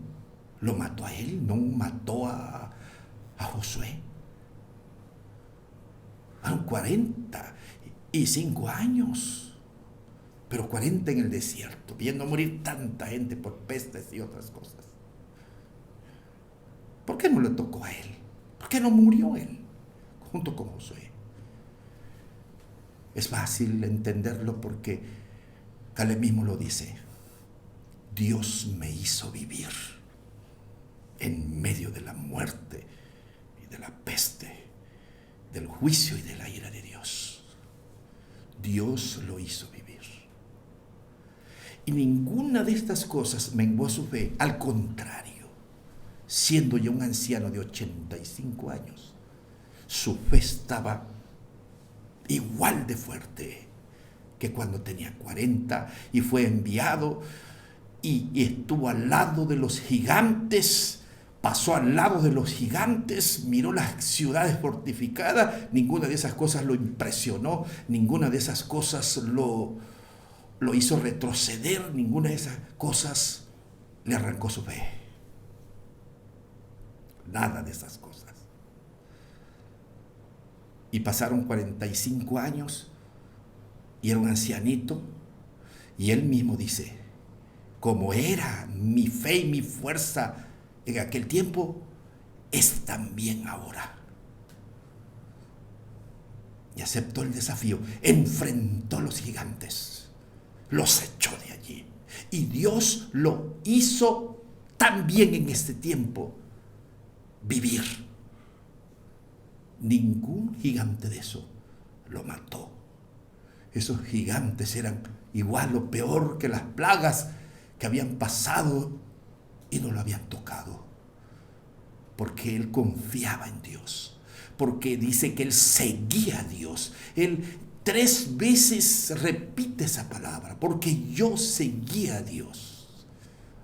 lo mató a él? ¿No mató a Josué? Fueron 45 años, pero 40 en el desierto, viendo morir tanta gente por pestes y otras cosas. ¿Por qué no le tocó a él? ¿Por qué no murió él junto con Josué? Es fácil entenderlo porque Caleb mismo lo dice. Dios me hizo vivir en medio de la muerte y de la peste, del juicio y de la ira de Dios. Dios lo hizo vivir. Y ninguna de estas cosas menguó su fe. Al contrario, siendo ya un anciano de 85 años, su fe estaba igual de fuerte que cuando tenía 40 y fue enviado y estuvo al lado de los gigantes, pasó al lado de los gigantes, miró las ciudades fortificadas. Ninguna de esas cosas lo impresionó, ninguna de esas cosas lo hizo retroceder, ninguna de esas cosas le arrancó su fe. nada de esas cosas. Y pasaron 45 años y era un ancianito, y él mismo dice, como era mi fe y mi fuerza en aquel tiempo, es también ahora. Y aceptó el desafío, enfrentó a los gigantes, los echó de allí. Y Dios lo hizo también en este tiempo vivir. Ningún gigante de eso lo mató. Esos gigantes eran igual o peor que las plagas que habían pasado y no lo habían tocado. Porque él confiaba en Dios. Porque dice que él seguía a Dios. Él 3 veces repite esa palabra. Porque yo seguía a Dios.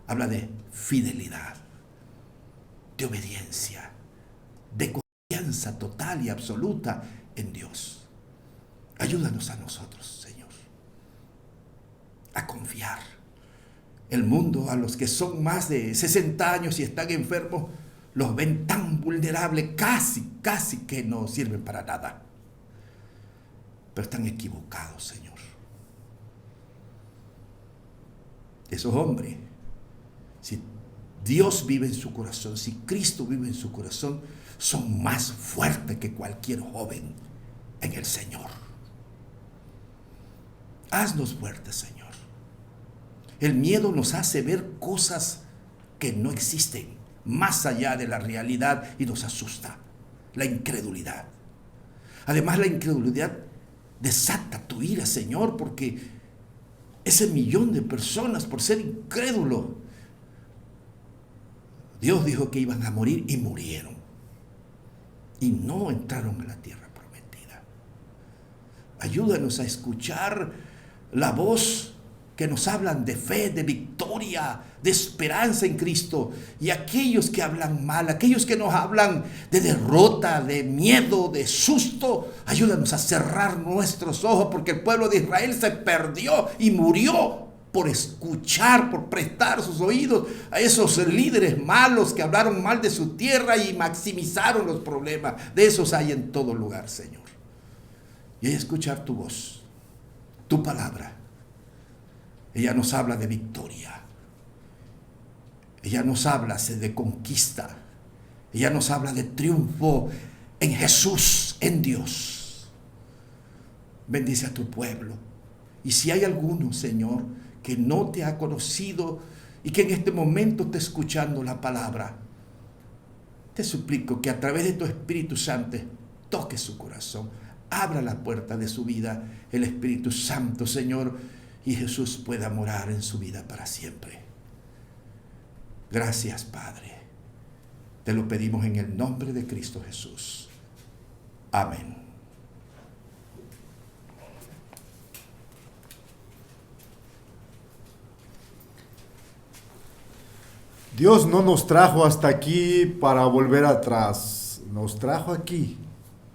Habla de fidelidad, de obediencia, de confianza total y absoluta en Dios. Ayúdanos a nosotros, Señor, a confiar. El mundo, a los que son más de 60 años y están enfermos, los ven tan vulnerables, casi que no sirven para nada. Pero están equivocados, Señor. Esos hombres, si Dios vive en su corazón, si Cristo vive en su corazón, son más fuertes que cualquier joven en el Señor. Haznos fuertes, Señor. El miedo nos hace ver cosas que no existen, más allá de la realidad, y nos asusta. La incredulidad. Además, la incredulidad desata tu ira, Señor, porque ese millón de personas, por ser incrédulo, Dios dijo que iban a morir y murieron. Y no entraron a la tierra prometida. Ayúdanos a escuchar la voz que nos hablan de fe, de victoria, de esperanza en Cristo. Y aquellos que hablan mal, aquellos que nos hablan de derrota, de miedo, de susto, ayúdanos a cerrar nuestros ojos, porque el pueblo de Israel se perdió y murió por escuchar, por prestar sus oídos a esos líderes malos que hablaron mal de su tierra y maximizaron los problemas. De esos hay en todo lugar, Señor. Y escuchar tu voz, tu palabra. Ella nos habla de victoria. Ella nos habla de conquista. Ella nos habla de triunfo en Jesús, en Dios. Bendice a tu pueblo. Y si hay alguno, Señor, que no te ha conocido y que en este momento está escuchando la palabra, te suplico que a través de tu Espíritu Santo toque su corazón, abra la puerta de su vida, el Espíritu Santo, Señor, y Jesús pueda morar en su vida para siempre. Gracias, Padre. Te lo pedimos en el nombre de Cristo Jesús. Amén. Dios no nos trajo hasta aquí para volver atrás. Nos trajo aquí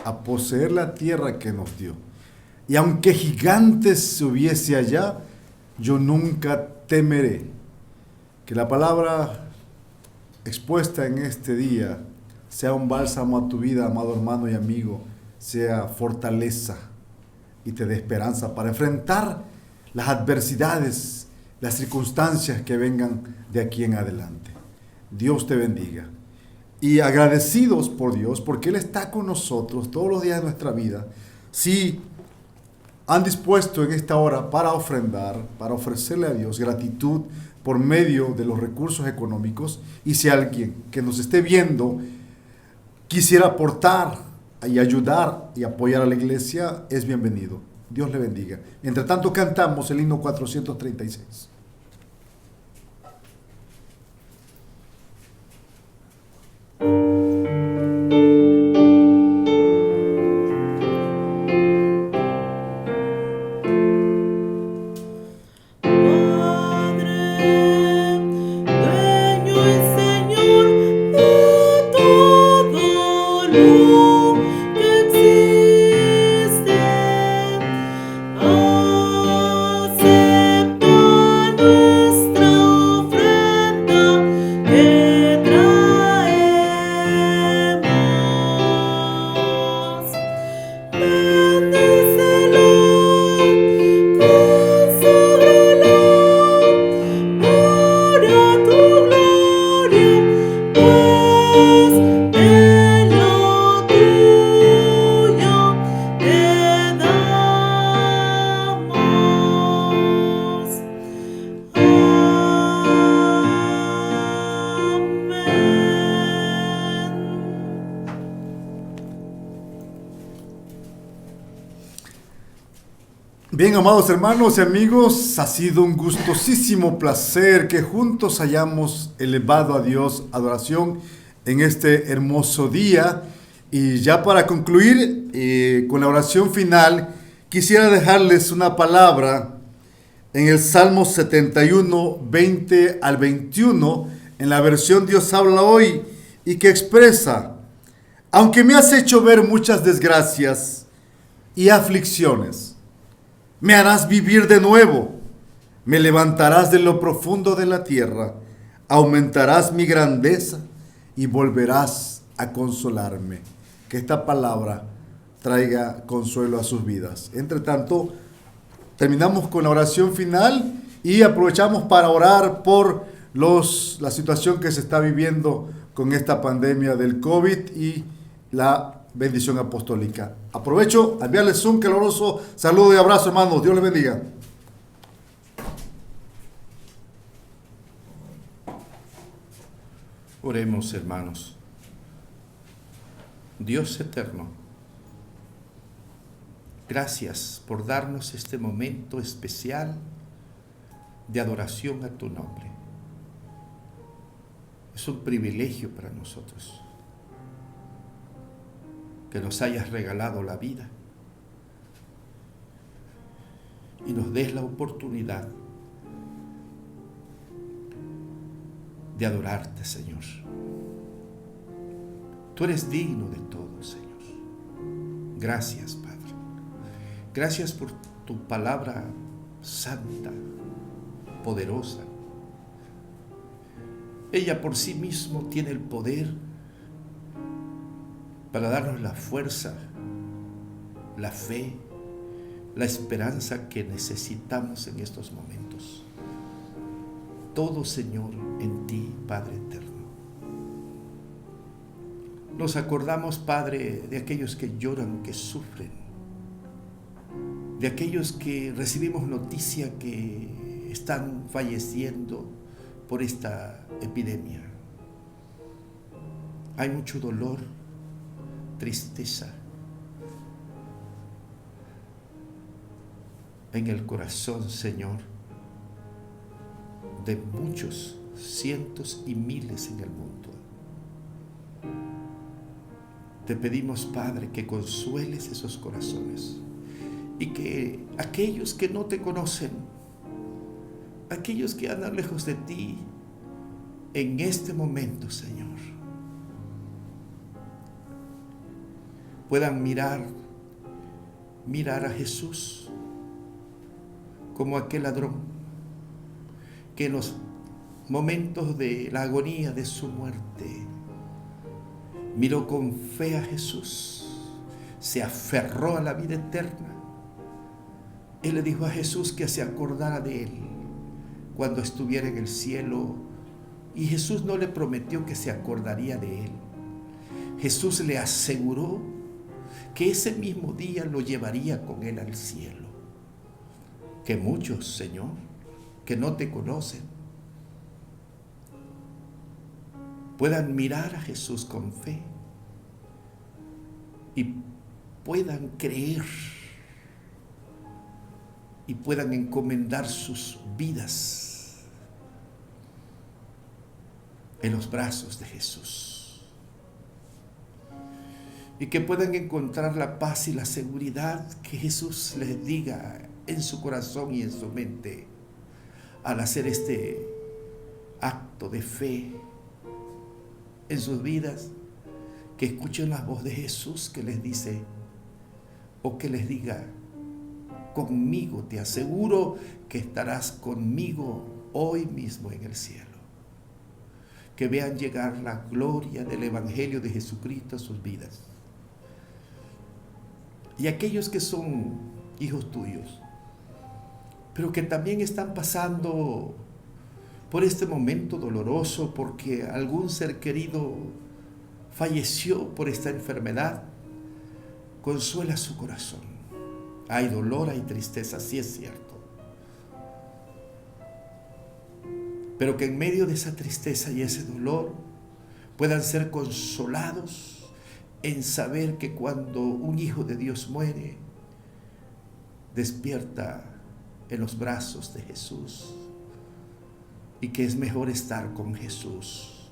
a poseer la tierra que nos dio. Y aunque gigantes hubiese allá, yo nunca temeré. Que la palabra expuesta en este día sea un bálsamo a tu vida, amado hermano y amigo, sea fortaleza y te dé esperanza para enfrentar las adversidades, las circunstancias que vengan de aquí en adelante. Dios te bendiga. Y agradecidos por Dios, porque Él está con nosotros todos los días de nuestra vida. Si han dispuesto en esta hora para ofrendar, para ofrecerle a Dios gratitud por medio de los recursos económicos, y si alguien que nos esté viendo quisiera aportar y ayudar y apoyar a la iglesia, es bienvenido. Dios le bendiga. Entre tanto, cantamos el himno 436. Acepta Bien, amados hermanos y amigos, ha sido un gustosísimo placer que juntos hayamos elevado a Dios adoración en este hermoso día. Y ya para concluir con la oración final, quisiera dejarles una palabra en el Salmo 71, 20 al 21, en la versión Dios habla hoy, y que expresa: aunque me has hecho ver muchas desgracias y aflicciones, me harás vivir de nuevo, me levantarás de lo profundo de la tierra, aumentarás mi grandeza y volverás a consolarme. Que esta palabra traiga consuelo a sus vidas. Entre tanto, terminamos con la oración final y aprovechamos para orar por la situación que se está viviendo con esta pandemia del COVID y la bendición apostólica. Aprovecho a enviarles un caluroso saludo y abrazo, hermanos. Dios les bendiga. Oremos, hermanos. Dios eterno, gracias por darnos este momento especial de adoración a tu nombre. Es un privilegio para nosotros que nos hayas regalado la vida y nos des la oportunidad de adorarte, Señor. Tú eres digno de todo, Señor. Gracias, Padre. Gracias por tu palabra santa, poderosa. Ella por sí misma tiene el poder para darnos la fuerza, la fe, la esperanza que necesitamos en estos momentos. Todo, Señor, en ti, Padre eterno. Nos acordamos, Padre, de aquellos que lloran, que sufren, de aquellos que recibimos noticia que están falleciendo por esta epidemia. Hay mucho dolor, tristeza en el corazón, Señor, de muchos, cientos y miles en el mundo. Te pedimos, Padre, que consueles esos corazones y que aquellos que no te conocen, aquellos que andan lejos de ti, en este momento, Señor, puedan mirar a Jesús como aquel ladrón que en los momentos de la agonía de su muerte miró con fe a Jesús, se aferró a la vida eterna. Él le dijo a Jesús que se acordara de él cuando estuviera en el cielo, y Jesús no le prometió que se acordaría de él. Jesús le aseguró que ese mismo día lo llevaría con él al cielo. Que muchos, Señor, que no te conocen, puedan mirar a Jesús con fe y puedan creer y puedan encomendar sus vidas en los brazos de Jesús, y que puedan encontrar la paz y la seguridad que Jesús les diga en su corazón y en su mente al hacer este acto de fe en sus vidas, que escuchen la voz de Jesús que les dice, o que les diga: conmigo, te aseguro que estarás conmigo hoy mismo en el cielo. Que vean llegar la gloria del Evangelio de Jesucristo a sus vidas. Y aquellos que son hijos tuyos, pero que también están pasando por este momento doloroso porque algún ser querido falleció por esta enfermedad, consuela su corazón. Hay dolor, hay tristeza, sí es cierto, pero que en medio de esa tristeza y ese dolor puedan ser consolados en saber que cuando un hijo de Dios muere, despierta en los brazos de Jesús y que es mejor estar con Jesús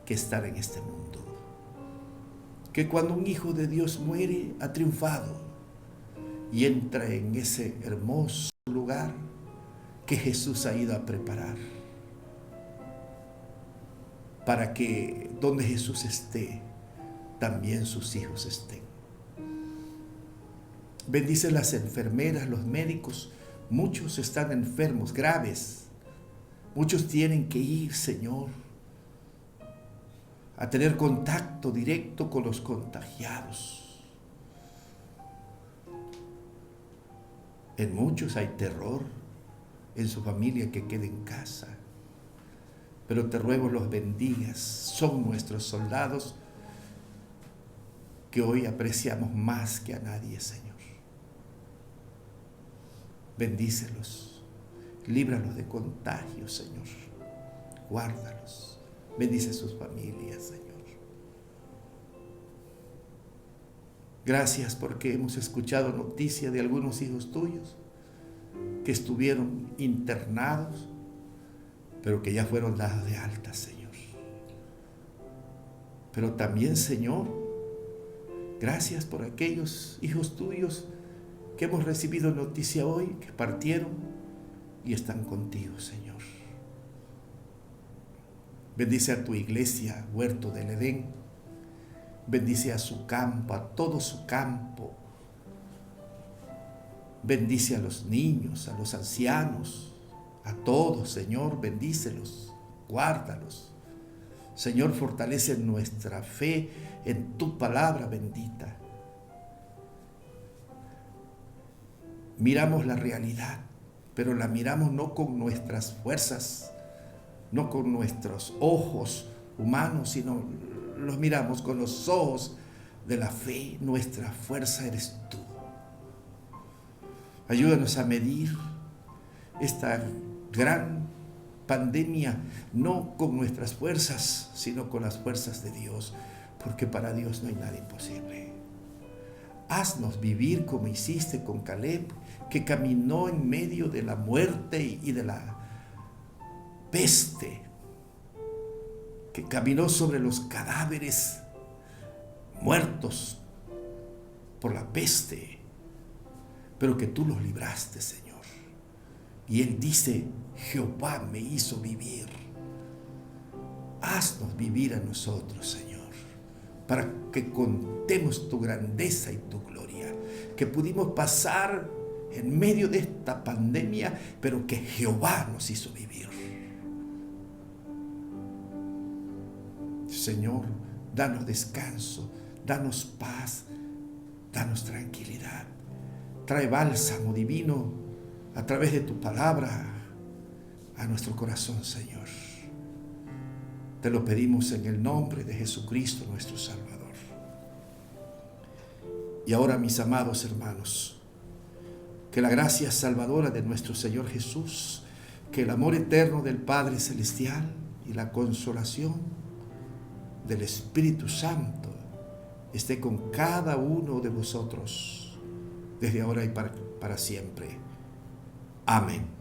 que estar en este mundo. Que cuando un hijo de Dios muere, ha triunfado y entra en ese hermoso lugar que Jesús ha ido a preparar, para que donde Jesús esté, también sus hijos estén. Bendice las enfermeras, los médicos. Muchos están enfermos, graves. Muchos tienen que ir, Señor, a tener contacto directo con los contagiados. En muchos hay terror, en su familia que quede en casa. Pero te ruego los bendigas, son nuestros soldados que hoy apreciamos más que a nadie, Señor. Bendícelos, líbralos de contagios, Señor. Guárdalos, bendice sus familias, Señor. Gracias porque hemos escuchado noticia de algunos hijos tuyos que estuvieron internados, pero que ya fueron dados de alta, Señor. Pero también, Señor, gracias por aquellos hijos tuyos que hemos recibido noticia hoy, que partieron y están contigo, Señor. Bendice a tu iglesia, Huerto del Edén. Bendice a su campo, a todo su campo. Bendice a los niños, a los ancianos, a todos, Señor, bendícelos, guárdalos. Señor, fortalece nuestra fe en tu palabra bendita. Miramos la realidad, pero la miramos no con nuestras fuerzas, no con nuestros ojos humanos, sino los miramos con los ojos de la fe. Nuestra fuerza eres tú. Ayúdanos a medir esta gran pandemia, no con nuestras fuerzas, sino con las fuerzas de Dios, porque para Dios no hay nada imposible. Haznos vivir como hiciste con Caleb, que caminó en medio de la muerte y de la peste, que caminó sobre los cadáveres muertos por la peste, pero que tú los libraste, Señor. Y él dice, Jehová me hizo vivir. Haznos vivir a nosotros, Señor, para que contemos tu grandeza y tu gloria, que pudimos pasar en medio de esta pandemia, pero que Jehová nos hizo vivir. Señor, danos descanso, danos paz, danos tranquilidad. Trae bálsamo divino a través de tu palabra a nuestro corazón, Señor. Te lo pedimos en el nombre de Jesucristo, nuestro Salvador. Y ahora, mis amados hermanos, que la gracia salvadora de nuestro Señor Jesús, que el amor eterno del Padre Celestial y la consolación del Espíritu Santo esté con cada uno de vosotros, desde ahora y para siempre. Amén.